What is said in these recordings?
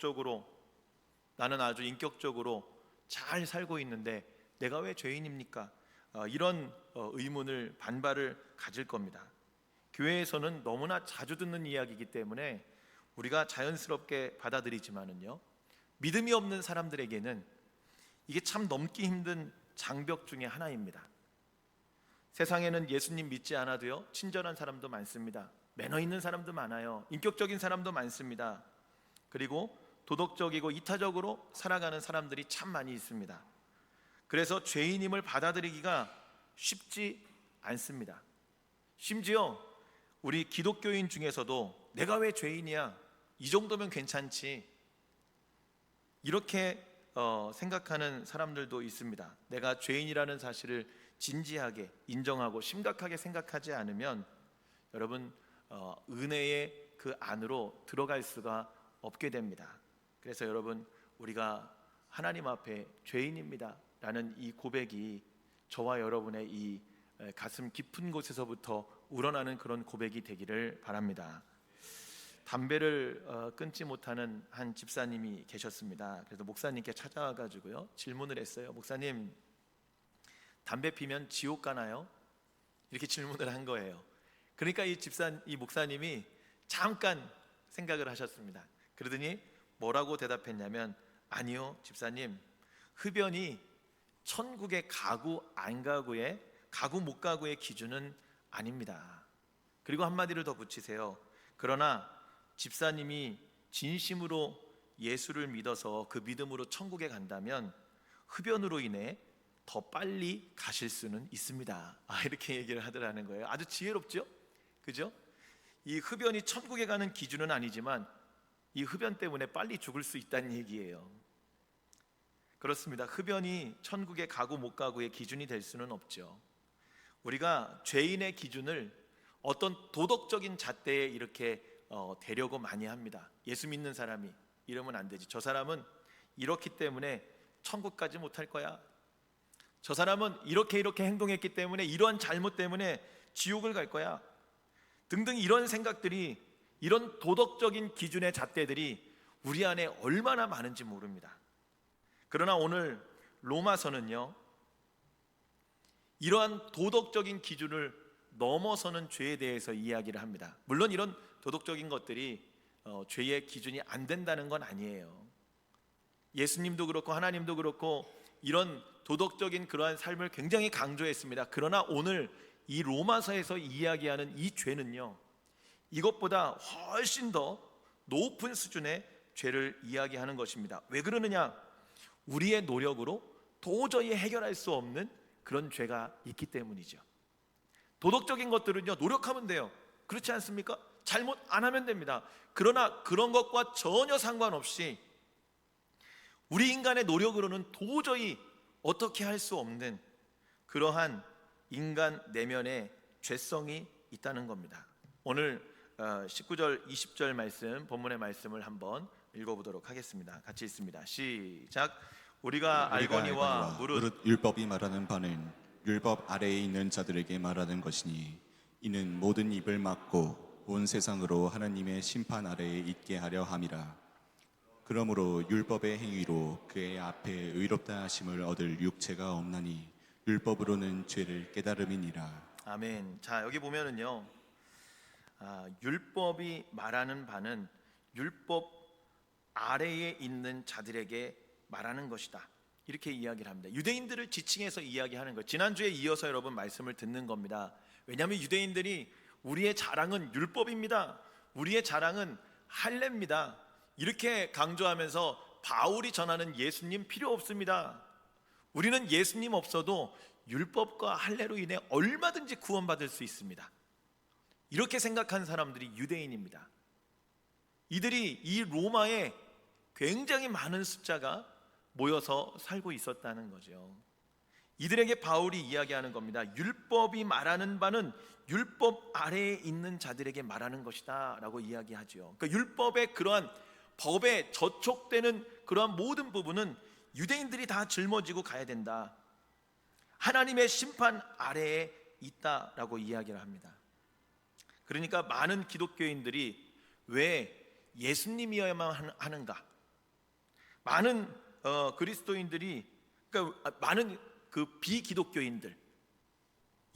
도덕적으로, 나는 아주 인격적으로 잘 살고 있는데 내가 왜 죄인입니까? 이런 의문을, 반발을 가질 겁니다. 교회에서는 너무나 자주 듣는 이야기이기 때문에 우리가 자연스럽게 받아들이지만은요, 믿음이 없는 사람들에게는 이게 참 넘기 힘든 장벽 중에 하나입니다. 세상에는 예수님 믿지 않아도요, 친절한 사람도 많습니다. 매너 있는 사람도 많아요. 인격적인 사람도 많습니다. 그리고 도덕적이고 이타적으로 살아가는 사람들이 참 많이 있습니다. 그래서 죄인임을 받아들이기가 쉽지 않습니다. 심지어 우리 기독교인 중에서도 내가 왜 죄인이야? 이 정도면 괜찮지. 이렇게 생각하는 사람들도 있습니다. 내가 죄인이라는 사실을 진지하게 인정하고 심각하게 생각하지 않으면 여러분, 은혜의 그 안으로 들어갈 수가 없게 됩니다. 그래서 여러분, 우리가 하나님 앞에 죄인입니다 라는 이 고백이 저와 여러분의 이 가슴 깊은 곳에서부터 우러나는 그런 고백이 되기를 바랍니다. 담배를 끊지 못하는 한 집사님이 계셨습니다. 그래서 목사님께 찾아와가지고요, 질문을 했어요. 목사님, 담배 피면 지옥 가나요? 이렇게 질문을 한 거예요. 그러니까 이 목사님이 잠깐 생각을 하셨습니다. 그러더니 뭐라고 대답했냐면, 아니요 집사님, 흡연이 천국의 가구 안 가구의, 가구 못 가구의 기준은 아닙니다. 그리고 한마디를 더 붙이세요. 그러나 집사님이 진심으로 예수를 믿어서 그 믿음으로 천국에 간다면 흡연으로 인해 더 빨리 가실 수는 있습니다. 이렇게 얘기를 하더라는 거예요. 아주 지혜롭죠? 그죠? 이 흡연이 천국에 가는 기준은 아니지만 이 흡연 때문에 빨리 죽을 수 있다는 얘기예요. 그렇습니다. 흡연이 천국의 가구 못 가구의 기준이 될 수는 없죠. 우리가 죄인의 기준을 어떤 도덕적인 잣대에 이렇게 대려고 많이 합니다. 예수 믿는 사람이 이러면 안 되지. 저 사람은 이렇기 때문에 천국 가지 못할 거야. 저 사람은 이렇게 행동했기 때문에, 이러한 잘못 때문에 지옥을 갈 거야. 등등 이런 생각들이, 이런 도덕적인 기준의 잣대들이 우리 안에 얼마나 많은지 모릅니다. 그러나 오늘 로마서는요, 이러한 도덕적인 기준을 넘어서는 죄에 대해서 이야기를 합니다. 물론 이런 도덕적인 것들이 죄의 기준이 안 된다는 건 아니에요. 예수님도 그렇고 하나님도 그렇고 이런 도덕적인 그러한 삶을 굉장히 강조했습니다. 그러나 오늘 이 로마서에서 이야기하는 이 죄는요, 이것보다 훨씬 더 높은 수준의 죄를 이야기하는 것입니다. 왜 그러느냐? 우리의 노력으로 도저히 해결할 수 없는 그런 죄가 있기 때문이죠. 도덕적인 것들은요, 노력하면 돼요. 그렇지 않습니까? 잘못 안 하면 됩니다. 그러나 그런 것과 전혀 상관없이 우리 인간의 노력으로는 도저히 어떻게 할 수 없는 그러한 인간 내면의 죄성이 있다는 겁니다. 오늘 19절 20절 말씀, 본문의 말씀을 한번 읽어보도록 하겠습니다. 같이 읽습니다. 시작. 우리가 알거니와 무릇 율법이 말하는 바는 율법 아래에 있는 자들에게 말하는 것이니, 이는 모든 입을 막고 온 세상으로 하나님의 심판 아래에 있게 하려 함이라. 그러므로 율법의 행위로 그의 앞에 의롭다 하심을 얻을 육체가 없나니 율법으로는 죄를 깨달음이니라. 아멘. 자, 여기 보면은요, 율법이 말하는 바는 율법 아래에 있는 자들에게 말하는 것이다, 이렇게 이야기를 합니다. 유대인들을 지칭해서 이야기하는 것. 지난주에 이어서 여러분 말씀을 듣는 겁니다. 왜냐하면 유대인들이 우리의 자랑은 율법입니다, 우리의 자랑은 할례입니다, 이렇게 강조하면서 바울이 전하는 예수님 필요 없습니다, 우리는 예수님 없어도 율법과 할례로 인해 얼마든지 구원받을 수 있습니다, 이렇게 생각한 사람들이 유대인입니다. 이들이 이 로마에 굉장히 많은 숫자가 모여서 살고 있었다는 거죠. 이들에게 바울이 이야기하는 겁니다. 율법이 말하는 바는 율법 아래에 있는 자들에게 말하는 것이다 라고 이야기하죠. 그러니까 율법의 그러한 법에 저촉되는 그러한 모든 부분은 유대인들이 다 짊어지고 가야 된다, 하나님의 심판 아래에 있다라고 이야기를 합니다. 그러니까 많은 기독교인들이 왜 예수님이어야만 하는가, 많은 그리스도인들이, 그러니까 많은 그 비기독교인들,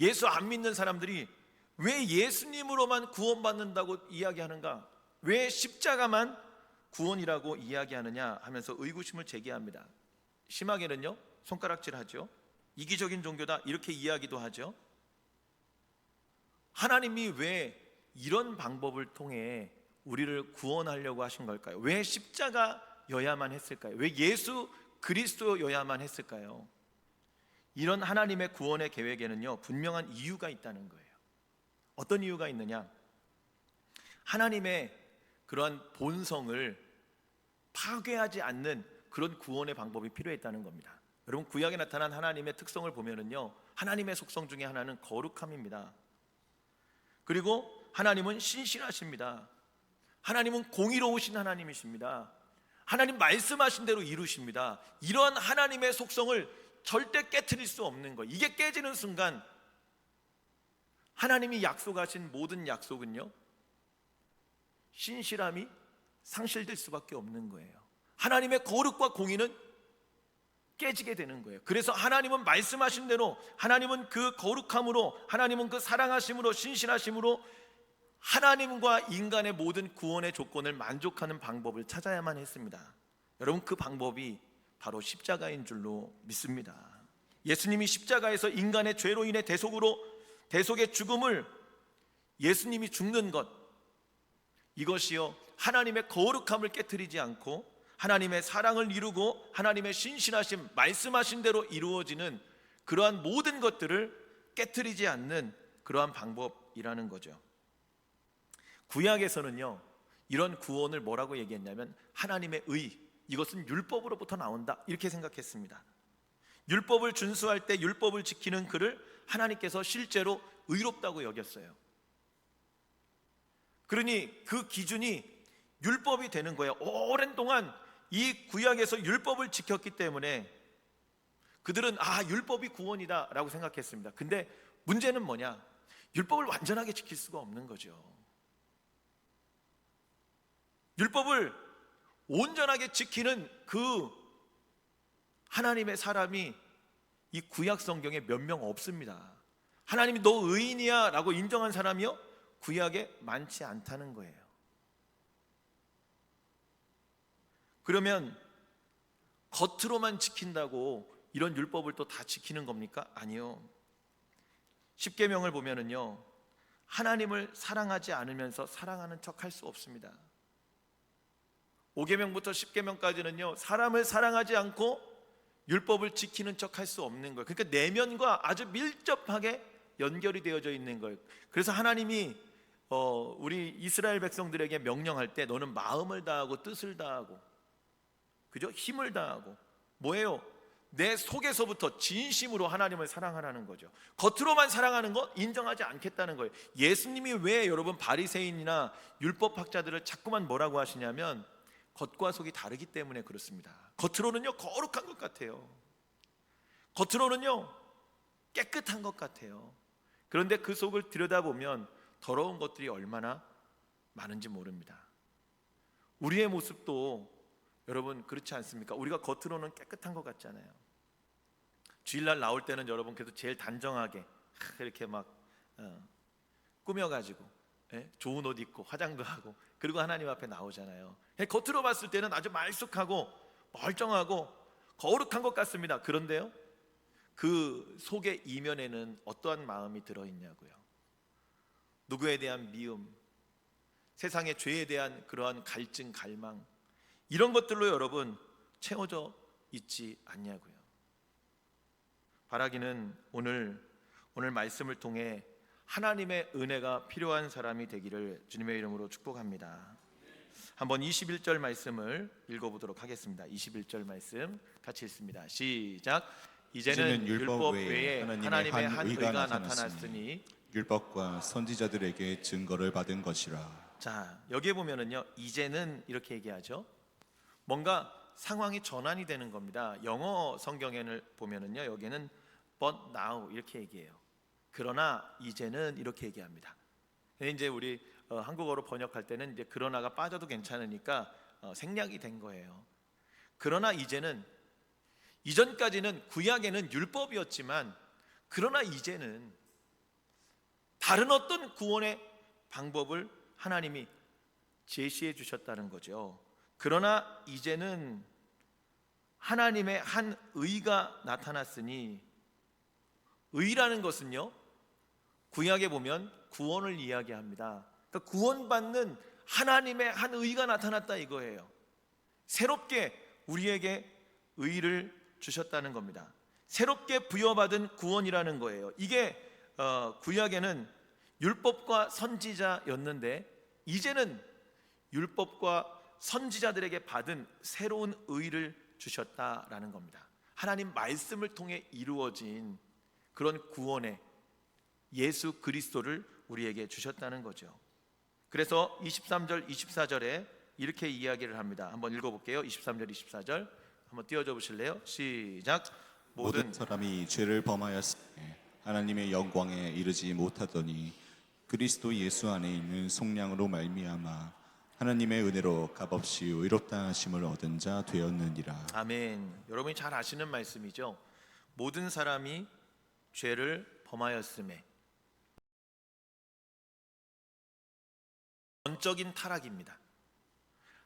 예수 안 믿는 사람들이 왜 예수님으로만 구원받는다고 이야기하는가, 왜 십자가만 구원이라고 이야기하느냐 하면서 의구심을 제기합니다. 심하게는요, 손가락질하죠. 이기적인 종교다 이렇게 이야기도 하죠. 하나님이 왜 이런 방법을 통해 우리를 구원하려고 하신 걸까요? 왜 십자가여야만 했을까요? 왜 예수 그리스도여야만 했을까요? 이런 하나님의 구원의 계획에는요, 분명한 이유가 있다는 거예요. 어떤 이유가 있느냐? 하나님의 그러한 본성을 파괴하지 않는 그런 구원의 방법이 필요했다는 겁니다. 여러분, 구약에 나타난 하나님의 특성을 보면은요, 하나님의 속성 중에 하나는 거룩함입니다. 그리고 하나님은 신실하십니다. 하나님은 공의로우신 하나님이십니다. 하나님 말씀하신 대로 이루십니다. 이러한 하나님의 속성을 절대 깨트릴 수 없는 거예요. 이게 깨지는 순간 하나님이 약속하신 모든 약속은요, 신실함이 상실될 수밖에 없는 거예요. 하나님의 거룩과 공의는 깨지게 되는 거예요. 그래서 하나님은 말씀하신 대로, 하나님은 그 거룩함으로, 하나님은 그 사랑하심으로, 신실하심으로 하나님과 인간의 모든 구원의 조건을 만족하는 방법을 찾아야만 했습니다. 여러분, 그 방법이 바로 십자가인 줄로 믿습니다. 예수님이 십자가에서 인간의 죄로 인해 대속의 죽음을, 예수님이 죽는 것, 이것이요, 하나님의 거룩함을 깨트리지 않고 하나님의 사랑을 이루고 하나님의 신실하심, 말씀하신 대로 이루어지는 그러한 모든 것들을 깨트리지 않는 그러한 방법이라는 거죠. 구약에서는요, 이런 구원을 뭐라고 얘기했냐면 하나님의 의, 이것은 율법으로부터 나온다 이렇게 생각했습니다. 율법을 준수할 때 율법을 지키는 그를 하나님께서 실제로 의롭다고 여겼어요. 그러니 그 기준이 율법이 되는 거예요. 오랜 동안 이 구약에서 율법을 지켰기 때문에 그들은 율법이 구원이다 라고 생각했습니다. 근데 문제는 뭐냐? 율법을 완전하게 지킬 수가 없는 거죠. 율법을 온전하게 지키는 그 하나님의 사람이 이 구약 성경에 몇 명 없습니다. 하나님이 너 의인이야 라고 인정한 사람이요, 구약에 많지 않다는 거예요. 그러면 겉으로만 지킨다고 이런 율법을 또 다 지키는 겁니까? 아니요. 십계명을 보면은요, 하나님을 사랑하지 않으면서 사랑하는 척 할 수 없습니다. 5계명부터 10계명까지는요, 사람을 사랑하지 않고 율법을 지키는 척 할 수 없는 거예요. 그러니까 내면과 아주 밀접하게 연결이 되어져 있는 거예요. 그래서 하나님이 우리 이스라엘 백성들에게 명령할 때 너는 마음을 다하고 뜻을 다하고, 그죠? 힘을 다하고, 뭐예요? 내 속에서부터 진심으로 하나님을 사랑하라는 거죠. 겉으로만 사랑하는 거 인정하지 않겠다는 거예요. 예수님이 왜 여러분 바리새인이나 율법학자들을 자꾸만 뭐라고 하시냐면 겉과 속이 다르기 때문에 그렇습니다. 겉으로는요 거룩한 것 같아요. 겉으로는요 깨끗한 것 같아요. 그런데 그 속을 들여다보면 더러운 것들이 얼마나 많은지 모릅니다. 우리의 모습도 여러분 그렇지 않습니까? 우리가 겉으로는 깨끗한 것 같잖아요. 주일날 나올 때는 여러분 그래도 제일 단정하게 이렇게 막 꾸며가지고 좋은 옷 입고 화장도 하고 그리고 하나님 앞에 나오잖아요. 겉으로 봤을 때는 아주 말쑥하고 멀쩡하고 거룩한 것 같습니다. 그런데요, 그 속의 이면에는 어떠한 마음이 들어있냐고요. 누구에 대한 미움, 세상의 죄에 대한 그러한 갈증, 갈망, 이런 것들로 여러분 채워져 있지 않냐고요. 바라기는 오늘 말씀을 통해 하나님의 은혜가 필요한 사람이 되기를 주님의 이름으로 축복합니다. 한번 21절 말씀을 읽어보도록 하겠습니다. 21절 말씀 같이 읽습니다. 시작. 이제는 율법 외에 하나님의 한 의가 나타났으니 율법과 선지자들에게 증거를 받은 것이라. 자, 여기에 보면은요, 이제는 이렇게 얘기하죠. 뭔가 상황이 전환이 되는 겁니다. 영어 성경을 보면은요, 여기는 but now 이렇게 얘기해요. 그러나 이제는 이렇게 얘기합니다. 이제 우리 한국어로 번역할 때는 이제 그러나가 빠져도 괜찮으니까 생략이 된 거예요. 그러나 이전까지는 구약에는 율법이었지만, 그러나 이제는 다른 어떤 구원의 방법을 하나님이 제시해 주셨다는 거죠. 그러나 이제는 하나님의 한 의가 나타났으니, 의라는 것은요, 구약에 보면 구원을 이야기합니다. 그러니까 구원받는 하나님의 한 의가 나타났다 이거예요. 새롭게 우리에게 의를 주셨다는 겁니다. 새롭게 부여받은 구원이라는 거예요. 이게 구약에는 율법과 선지자였는데, 이제는 율법과 선지자들에게 받은 새로운 의를 주셨다라는 겁니다. 하나님 말씀을 통해 이루어진 그런 구원의 예수 그리스도를 우리에게 주셨다는 거죠. 그래서 23절 24절에 이렇게 이야기를 합니다. 한번 읽어볼게요. 23절 24절 한번 띄워줘 보실래요? 시작. 모든 사람이 죄를 범하였으니 하나님의 영광에 이르지 못하더니 그리스도 예수 안에 있는 속량으로 말미암아 하나님의 은혜로 값없이 의롭다 하심을 얻은 자 되었느니라. 아멘. 여러분이 잘 아시는 말씀이죠. 모든 사람이 죄를 범하였음에, 전적인 타락입니다.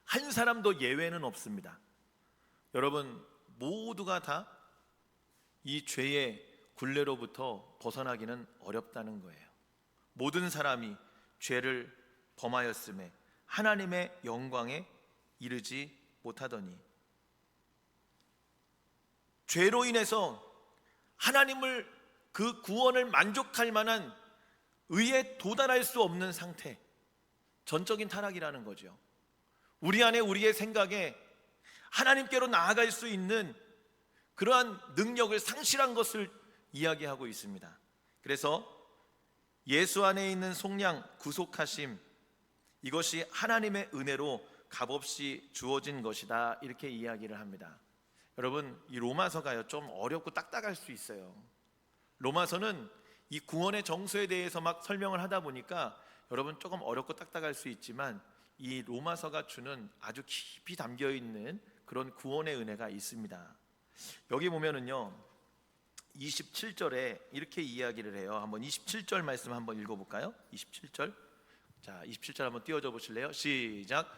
한 사람도 예외는 없습니다. 여러분 모두가 다 이 죄의 굴레로부터 벗어나기는 어렵다는 거예요. 모든 사람이 죄를 범하였음에 하나님의 영광에 이르지 못하더니, 죄로 인해서 하나님을, 그 구원을 만족할 만한 의에 도달할 수 없는 상태, 전적인 타락이라는 거죠. 우리 안에, 우리의 생각에 하나님께로 나아갈 수 있는 그러한 능력을 상실한 것을 이야기하고 있습니다. 그래서 예수 안에 있는 속량, 구속하심, 이것이 하나님의 은혜로 값없이 주어진 것이다, 이렇게 이야기를 합니다. 여러분 이 로마서가요 좀 어렵고 딱딱할 수 있어요. 로마서는 이 구원의 정수에 대해서 막 설명을 하다 보니까 여러분 조금 어렵고 딱딱할 수 있지만, 이 로마서가 주는 아주 깊이 담겨 있는 그런 구원의 은혜가 있습니다. 여기 보면은요 27절에 이렇게 이야기를 해요. 한번 27절 말씀 한번 읽어볼까요? 27절. 자 27절 한번 띄워줘 보실래요? 시작.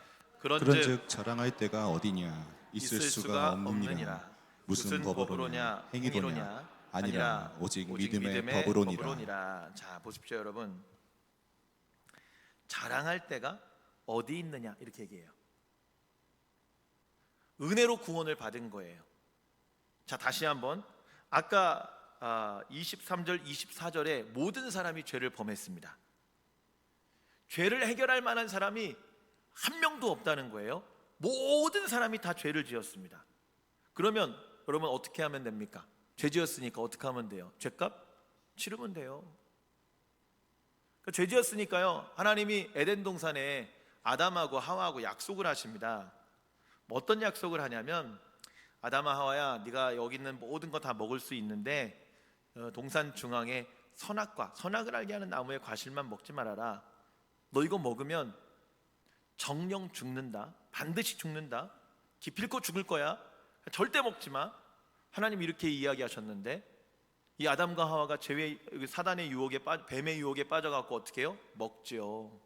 그런즉 자랑할 때가 어디냐? 있을 수가 없느니라. 무슨 법으로냐? 행위로냐? 아니라 오직 믿음의 법으로니라. 자 보십시오 여러분, 자랑할 때가 어디 있느냐 이렇게 얘기해요. 은혜로 구원을 받은 거예요. 자 다시 한번, 아까 23절 24절에 모든 사람이 죄를 범했습니다. 죄를 해결할 만한 사람이 한 명도 없다는 거예요. 모든 사람이 다 죄를 지었습니다. 그러면 여러분 어떻게 하면 됩니까? 죄 지었으니까 어떻게 하면 돼요? 죄값 치르면 돼요. 그러니까 죄 지었으니까요, 하나님이 에덴 동산에 아담하고 하와하고 약속을 하십니다. 뭐 어떤 약속을 하냐면, 아담아 하와야, 네가 여기 있는 모든 거 다 먹을 수 있는데 동산 중앙에 선악을 알게 하는 나무의 과실만 먹지 말아라. 너 이거 먹으면 정령 죽는다. 반드시 죽는다. 기필코 죽을 거야. 절대 먹지 마. 하나님 이렇게 이야기하셨는데, 이 아담과 하와가 사단의 유혹에 뱀의 유혹에 빠져갖고 어떻게 해요? 먹지요.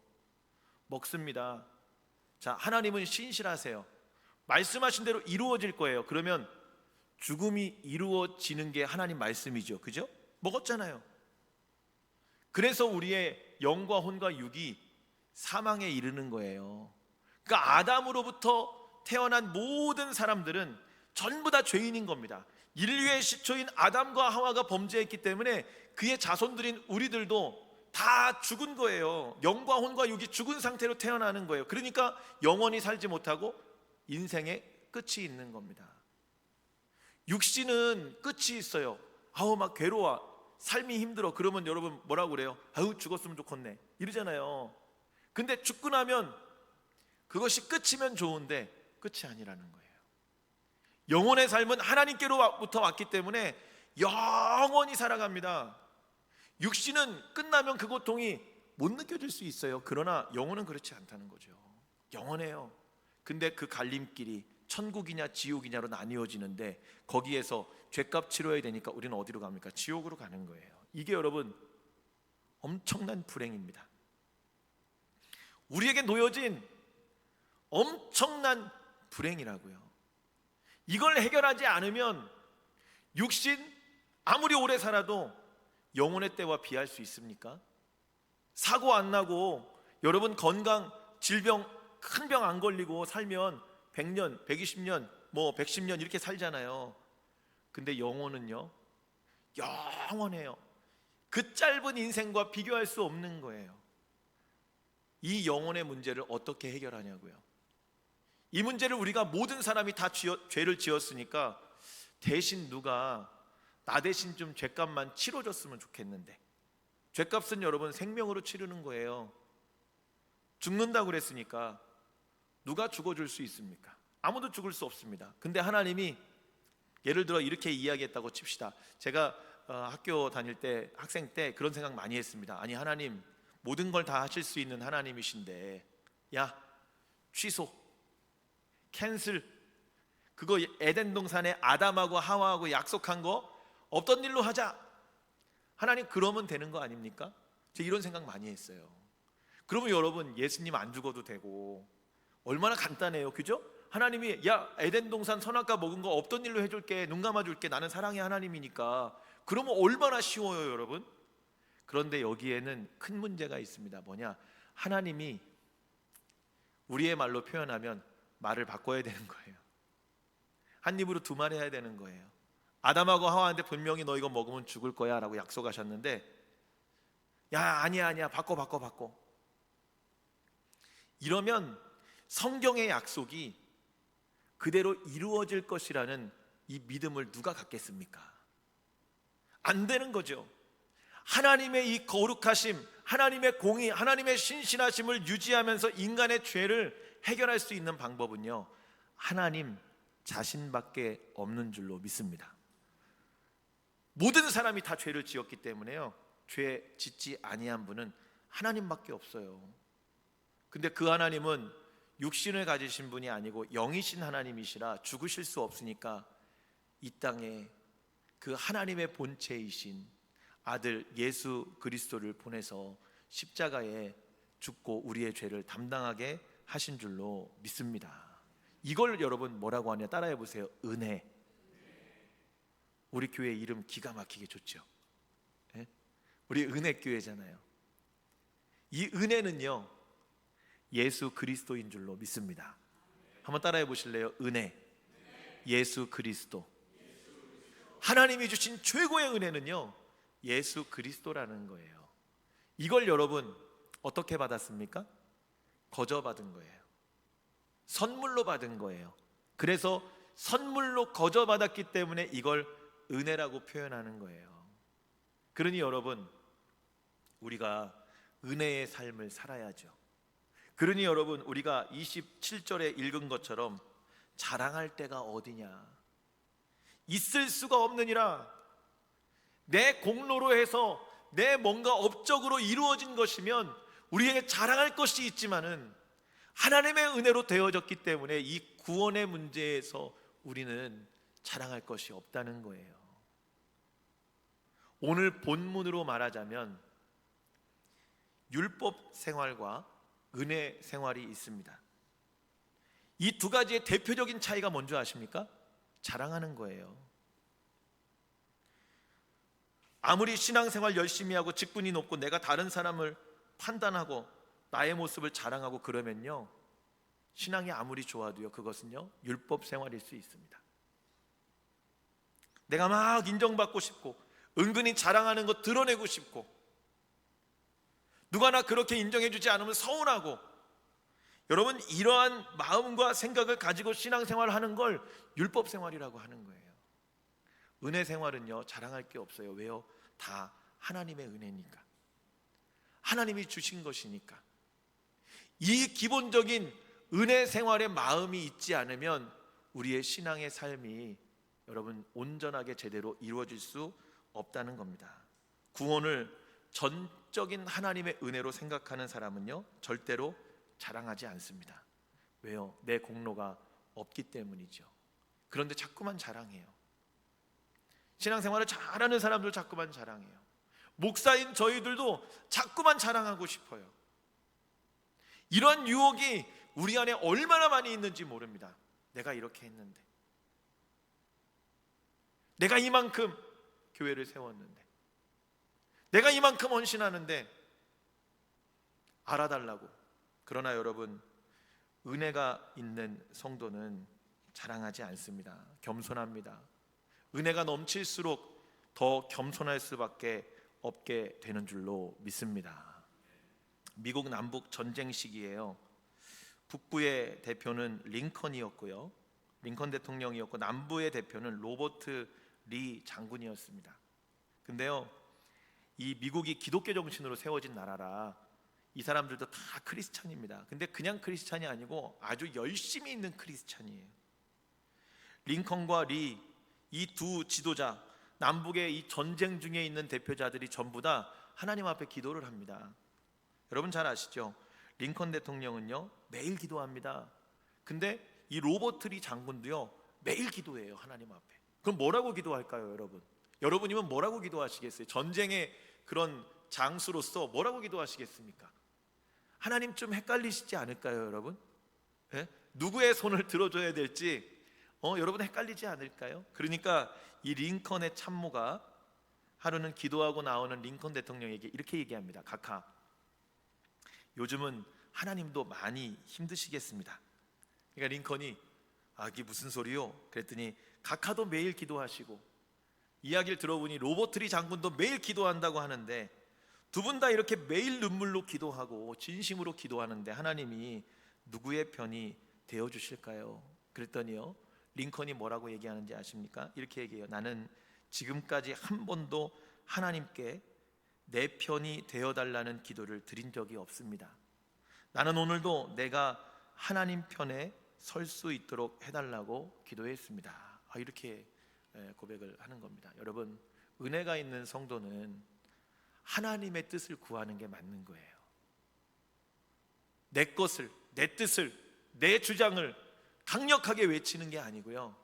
먹습니다. 자 하나님은 신실하세요. 말씀하신 대로 이루어질 거예요. 그러면 죽음이 이루어지는 게 하나님 말씀이죠. 그죠? 먹었잖아요. 그래서 우리의 영과 혼과 육이 사망에 이르는 거예요. 그러니까 아담으로부터 태어난 모든 사람들은 전부 다 죄인인 겁니다. 인류의 시초인 아담과 하와가 범죄했기 때문에 그의 자손들인 우리들도 다 죽은 거예요. 영과 혼과 육이 죽은 상태로 태어나는 거예요. 그러니까 영원히 살지 못하고 인생의 끝이 있는 겁니다. 육신은 끝이 있어요. 아우 막 괴로워, 삶이 힘들어. 그러면 여러분 뭐라고 그래요? 아우 죽었으면 좋겠네 이러잖아요. 근데 죽고 나면 그것이 끝이면 좋은데 끝이 아니라는 거예요. 영혼의 삶은 하나님께로부터 왔기 때문에 영원히 살아갑니다. 육신은 끝나면 그 고통이 못 느껴질 수 있어요. 그러나 영혼은 그렇지 않다는 거죠. 영원해요. 근데 그 갈림길이 천국이냐 지옥이냐로 나뉘어지는데 거기에서 죄값 치러야 되니까 우리는 어디로 갑니까? 지옥으로 가는 거예요. 이게 여러분 엄청난 불행입니다. 우리에게 놓여진 엄청난 불행이라고요. 이걸 해결하지 않으면 육신 아무리 오래 살아도 영혼의 때와 비할 수 있습니까? 사고 안 나고 여러분 건강, 질병, 큰 병 안 걸리고 살면 100년, 120년, 뭐 110년 이렇게 살잖아요. 근데 영혼은요, 영원해요. 그 짧은 인생과 비교할 수 없는 거예요. 이 영혼의 문제를 어떻게 해결하냐고요. 이 문제를 우리가 모든 사람이 다 죄를 지었으니까 대신 누가 나 대신 좀 죄값만 치러줬으면 좋겠는데, 죄값은 여러분 생명으로 치르는 거예요. 죽는다고 그랬으니까 누가 죽어줄 수 있습니까? 아무도 죽을 수 없습니다. 근데 하나님이 예를 들어 이렇게 이야기했다고 칩시다. 제가 학교 다닐 때, 학생 때 그런 생각 많이 했습니다. 아니 하나님, 모든 걸 다 하실 수 있는 하나님이신데 야, 취소, 캔슬, 그거 에덴 동산에 아담하고 하와하고 약속한 거 없던 일로 하자. 하나님 그러면 되는 거 아닙니까? 제가 이런 생각 많이 했어요. 그러면 여러분 예수님 안 죽어도 되고 얼마나 간단해요, 그죠? 하나님이 야, 에덴 동산 선악과 먹은 거 없던 일로 해줄게, 눈 감아줄게, 나는 사랑의 하나님이니까. 그러면 얼마나 쉬워요, 여러분? 그런데 여기에는 큰 문제가 있습니다. 뭐냐? 하나님이 우리의 말로 표현하면 말을 바꿔야 되는 거예요. 한 입으로 두 말 해야 되는 거예요. 아담하고 하와한테 분명히 너 이거 먹으면 죽을 거야 라고 약속하셨는데, 야, 아니야, 바꿔. 이러면 성경의 약속이 그대로 이루어질 것이라는 이 믿음을 누가 갖겠습니까? 안 되는 거죠. 하나님의 이 거룩하심, 하나님의 공의, 하나님의 신실하심을 유지하면서 인간의 죄를 해결할 수 있는 방법은요, 하나님 자신밖에 없는 줄로 믿습니다. 모든 사람이 다 죄를 지었기 때문에요, 죄 짓지 아니한 분은 하나님밖에 없어요. 근데 그 하나님은 육신을 가지신 분이 아니고 영이신 하나님이시라 죽으실 수 없으니까 이 땅에 그 하나님의 본체이신 아들 예수 그리스도를 보내서 십자가에 죽고 우리의 죄를 담당하게 하신 줄로 믿습니다. 이걸 여러분 뭐라고 하냐, 따라해 보세요. 은혜. 우리 교회 이름 기가 막히게 좋죠. 예? 우리 은혜교회잖아요. 이 은혜는요, 예수 그리스도인 줄로 믿습니다. 한번 따라해 보실래요? 은혜, 예수 그리스도. 하나님이 주신 최고의 은혜는요, 예수 그리스도라는 거예요. 이걸 여러분 어떻게 받았습니까? 거저 받은 거예요. 선물로 받은 거예요. 그래서 선물로 거저 받았기 때문에 이걸 은혜라고 표현하는 거예요. 그러니 여러분, 우리가 은혜의 삶을 살아야죠. 그러니 여러분, 우리가 27절에 읽은 것처럼 자랑할 때가 어디냐, 있을 수가 없느니라. 내 공로로 해서 내 뭔가 업적으로 이루어진 것이면 우리에게 자랑할 것이 있지만은 하나님의 은혜로 되어졌기 때문에 이 구원의 문제에서 우리는 자랑할 것이 없다는 거예요. 오늘 본문으로 말하자면 율법 생활과 은혜 생활이 있습니다. 이 두 가지의 대표적인 차이가 뭔지 아십니까? 자랑하는 거예요. 아무리 신앙생활 열심히 하고 직분이 높고 내가 다른 사람을 판단하고 나의 모습을 자랑하고 그러면요, 신앙이 아무리 좋아도요, 그것은요 율법 생활일 수 있습니다. 내가 막 인정받고 싶고 은근히 자랑하는 거 드러내고 싶고 누가 나 그렇게 인정해주지 않으면 서운하고, 여러분 이러한 마음과 생각을 가지고 신앙생활을 하는 걸 율법 생활이라고 하는 거예요. 은혜 생활은요 자랑할 게 없어요. 왜요? 다 하나님의 은혜니까, 하나님이 주신 것이니까. 이 기본적인 은혜 생활의 마음이 있지 않으면 우리의 신앙의 삶이 여러분 온전하게 제대로 이루어질 수 없다는 겁니다. 구원을 전적인 하나님의 은혜로 생각하는 사람은요 절대로 자랑하지 않습니다. 왜요? 내 공로가 없기 때문이죠. 그런데 자꾸만 자랑해요. 신앙생활을 잘하는 사람들 자꾸만 자랑해요. 목사인 저희들도 자꾸만 자랑하고 싶어요. 이런 유혹이 우리 안에 얼마나 많이 있는지 모릅니다. 내가 이렇게 했는데, 내가 이만큼 교회를 세웠는데, 내가 이만큼 헌신하는데 알아달라고. 그러나 여러분, 은혜가 있는 성도는 자랑하지 않습니다. 겸손합니다. 은혜가 넘칠수록 더 겸손할 수밖에 없게 되는 줄로 믿습니다. 미국 남북 전쟁 시기에요. 북부의 대표는 링컨이었고요, 링컨 대통령이었고, 남부의 대표는 로버트 리 장군이었습니다. 근데요, 이 미국이 기독교 정신으로 세워진 나라라 이 사람들도 다 크리스찬입니다. 근데 그냥 크리스찬이 아니고 아주 열심히 있는 크리스찬이에요. 링컨과 리, 이 두 지도자, 남북의 이 전쟁 중에 있는 대표자들이 전부 다 하나님 앞에 기도를 합니다. 여러분 잘 아시죠? 링컨 대통령은요 매일 기도합니다. 근데 이 로버트 리 장군도요 매일 기도해요, 하나님 앞에. 그럼 뭐라고 기도할까요, 여러분? 여러분이면 뭐라고 기도하시겠어요? 전쟁의 그런 장수로서 뭐라고 기도하시겠습니까? 하나님 좀 헷갈리시지 않을까요, 여러분? 예? 누구의 손을 들어줘야 될지 여러분 헷갈리지 않을까요? 그러니까 이 링컨의 참모가 하루는 기도하고 나오는 링컨 대통령에게 이렇게 얘기합니다. 각하, 요즘은 하나님도 많이 힘드시겠습니다. 그러니까 링컨이 이게 무슨 소리요? 그랬더니 각하도 매일 기도하시고, 이야기를 들어보니 로버트 리 장군도 매일 기도한다고 하는데, 두 분 다 이렇게 매일 눈물로 기도하고 진심으로 기도하는데 하나님이 누구의 편이 되어주실까요? 그랬더니요, 링컨이 뭐라고 얘기하는지 아십니까? 이렇게 얘기해요. 나는 지금까지 한 번도 하나님께 내 편이 되어달라는 기도를 드린 적이 없습니다. 나는 오늘도 내가 하나님 편에 설 수 있도록 해달라고 기도했습니다. 이렇게 고백을 하는 겁니다. 여러분, 은혜가 있는 성도는 하나님의 뜻을 구하는 게 맞는 거예요. 내 것을, 내 뜻을, 내 주장을 강력하게 외치는 게 아니고요,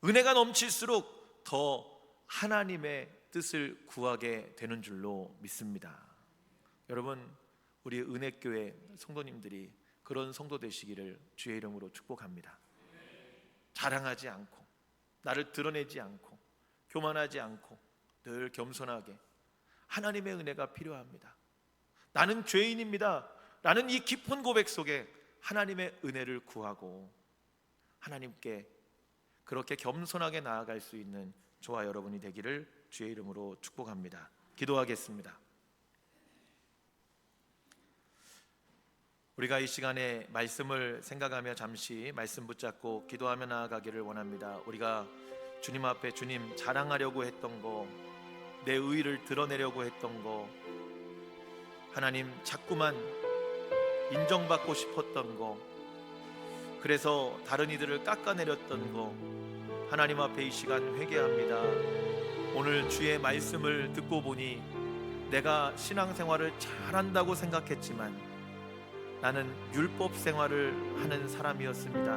은혜가 넘칠수록 더 하나님의 뜻을 구하게 되는 줄로 믿습니다. 여러분, 우리 은혜교회 성도님들이 그런 성도 되시기를 주의 이름으로 축복합니다. 자랑하지 않고, 나를 드러내지 않고, 교만하지 않고 늘 겸손하게, 하나님의 은혜가 필요합니다. 나는 죄인입니다 라는 이 깊은 고백 속에 하나님의 은혜를 구하고 하나님께 그렇게 겸손하게 나아갈 수 있는 저와 여러분이 되기를 주의 이름으로 축복합니다. 기도하겠습니다. 우리가 이 시간에 말씀을 생각하며 잠시 말씀 붙잡고 기도하며 나아가기를 원합니다. 우리가 주님 앞에 주님 자랑하려고 했던 거, 내 의의를 드러내려고 했던 거, 하나님 자꾸만 인정받고 싶었던 거, 그래서 다른 이들을 깎아내렸던 거, 하나님 앞에 이 시간 회개합니다. 오늘 주의 말씀을 듣고 보니 내가 신앙생활을 잘한다고 생각했지만 나는 율법 생활을 하는 사람이었습니다.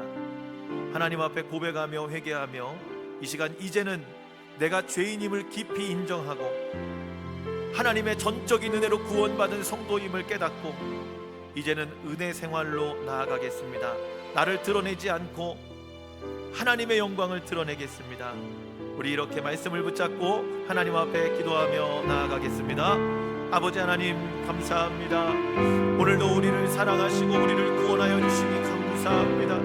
하나님 앞에 고백하며 회개하며 이 시간 이제는 내가 죄인임을 깊이 인정하고 하나님의 전적인 은혜로 구원받은 성도임을 깨닫고 이제는 은혜 생활로 나아가겠습니다. 나를 드러내지 않고 하나님의 영광을 드러내겠습니다. 우리 이렇게 말씀을 붙잡고 하나님 앞에 기도하며 나아가겠습니다. 아버지 하나님, 감사합니다. 오늘도 우리를 사랑하시고 우리를 구원하여 주시니 감사합니다.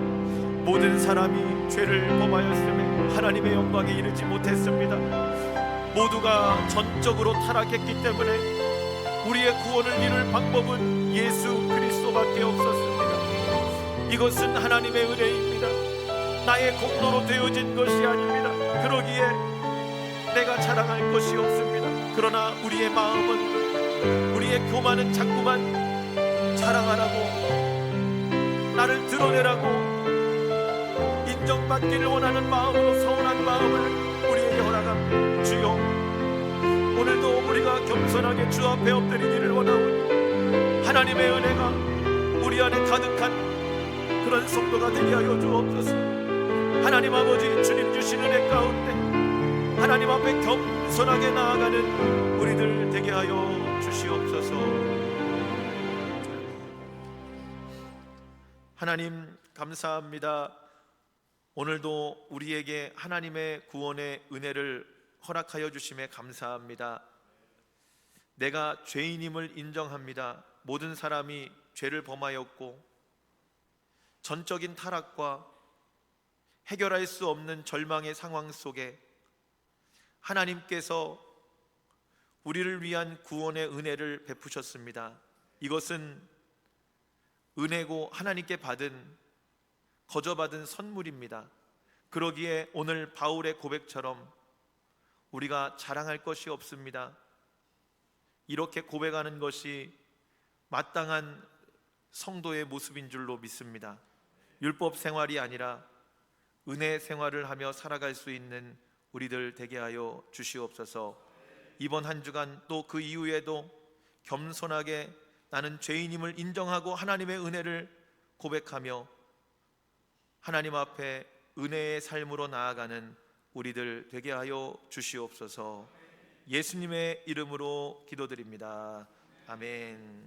모든 사람이 죄를 범하였음에 하나님의 영광에 이르지 못했습니다. 모두가 전적으로 타락했기 때문에 우리의 구원을 이룰 방법은 예수 그리스도밖에 없었습니다. 이것은 하나님의 은혜입니다. 나의 공로로 되어진 것이 아닙니다. 그러기에 내가 자랑할 것이 없습니다. 그러나 우리의 마음은, 우리의 교만은 자꾸만 자랑하라고, 나를 드러내라고, 인정받기를 원하는 마음으로 서운한 마음을 우리에게 허락합니다. 주여, 오늘도 우리가 겸손하게 주 앞에 엎드리기를 원하오니 하나님의 은혜가 우리 안에 가득한 겸손한 성도가 되게 하여 주옵소서. 하나님 아버지, 주님 주신 은혜 가운데 하나님 앞에 겸손하게 나아가는 우리들 되게 하여 주시옵소서. 하나님 감사합니다. 오늘도 우리에게 하나님의 구원의 은혜를 허락하여 주심에 감사합니다. 내가 죄인임을 인정합니다. 모든 사람이 죄를 범하였고 전적인 타락과 해결할 수 없는 절망의 상황 속에 하나님께서 우리를 위한 구원의 은혜를 베푸셨습니다. 이것은 은혜고 하나님께 거저받은 선물입니다. 그러기에 오늘 바울의 고백처럼 우리가 자랑할 것이 없습니다. 이렇게 고백하는 것이 마땅한 성도의 모습인 줄로 믿습니다. 율법 생활이 아니라 은혜 생활을 하며 살아갈 수 있는 우리들 되게 하여 주시옵소서. 이번 한 주간 또 그 이후에도 겸손하게 나는 죄인임을 인정하고 하나님의 은혜를 고백하며 하나님 앞에 은혜의 삶으로 나아가는 우리들 되게 하여 주시옵소서. 예수님의 이름으로 기도드립니다. 아멘.